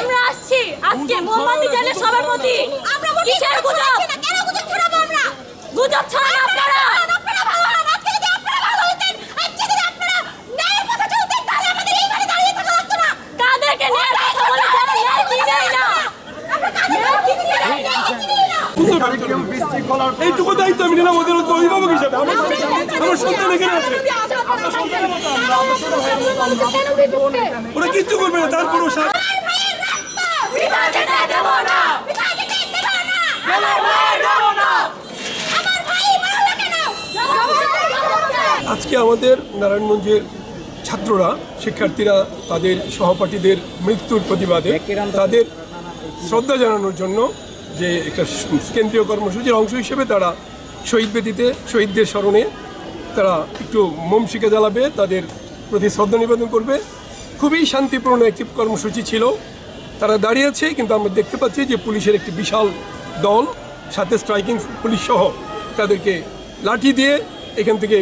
আমরা আসছি আজকে মোহাম্মদী জেলের সভাপতি আমরা কিসের গুজব না কেন গুজব ছড়াবো আমরা গুজব ছড়ান আপনারা আজকে যদি আপনারা ভালো হতেন আজকে যদি আপনারা ন্যায়ের পথে চলতেন তাহলে আমাদের এইখানে দাঁড়িয়ে থাকা লাগতো না কাদেরকে নিয়ে কথা বলে যারা ন্যায় চিনেই না আমরা কাদেরকে চিনি না এইটুকু দায়িত্ব আমি নিলাম ওদের অভিভাবক হিসাবে আমার সন্তান এখানে আছে ওরা কিচ্ছু করবে না তারপরও আজকে আমাদের নারায়ণগঞ্জের ছাত্ররা শিক্ষার্থীরা তাদের সহপাঠীদের মৃত্যুর প্রতিবাদে তাদের শ্রদ্ধা জানানোর জন্য যে একটা কেন্দ্রীয় কর্মসূচির অংশ হিসেবে তারা শহীদ বেদিতে শহীদদের স্মরণে তারা একটু মোম শিখা জ্বালাবে, তাদের প্রতি শ্রদ্ধা নিবেদন করবে। খুবই শান্তিপূর্ণ একটি কর্মসূচি ছিল। তারা দাঁড়িয়েছে, কিন্তু আমরা দেখতে পাচ্ছি যে পুলিশের একটি বিশাল দল সাথে স্ট্রাইকিং পুলিশ সহ তাদেরকে লাঠি দিয়ে এখান থেকে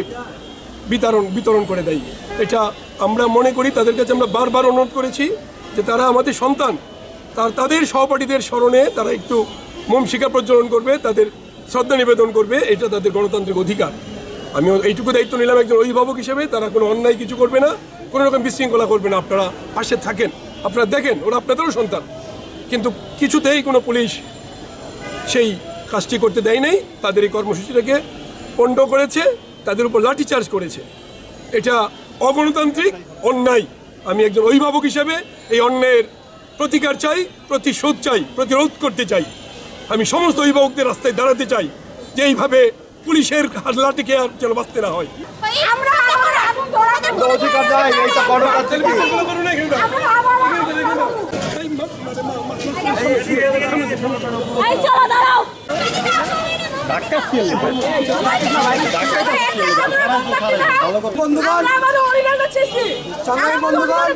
বিতরণ করে দেয়। এটা আমরা মনে করি, তাদের কাছে আমরা বারবার অনুরোধ করেছি যে তারা আমাদের সন্তান, তাদের সহপাঠীদের স্মরণে তারা একটু মোম শিখা প্রজ্বলন করবে, তাদের শ্রদ্ধা নিবেদন করবে, এটা তাদের গণতান্ত্রিক অধিকার। আমি এইটুকু দায়িত্ব নিলাম একজন অভিভাবক হিসেবে। তারা কোনো অন্যায় কিছু করবে না, কোনো রকম বিশৃঙ্খলা করবে না। আপনারা পাশে থাকেন, আপনারা দেখেন ওরা আপনাদেরও সন্তান, কিন্তু কিছুতেই কোনো পুলিশ সেই কাজটি করতে দেয় নাই। তাদের এই কর্মসূচিটাকে পণ্ড করেছে, তাদের উপর লাঠিচার্জ করেছে। এটা অগণতান্ত্রিক, অন্যায়। আমি একজন অভিভাবক হিসেবে এই অন্যায়ের প্রতিকার চাই, প্রতিশোধ চাই, প্রতিরোধ করতে চাই। আমি সমস্ত অভিভাবকদের রাস্তায় দাঁড়াতে চাই যে এইভাবে পুলিশের লাঠিকে আর যেন বাঁচতে না হয়। বন্ধুগণ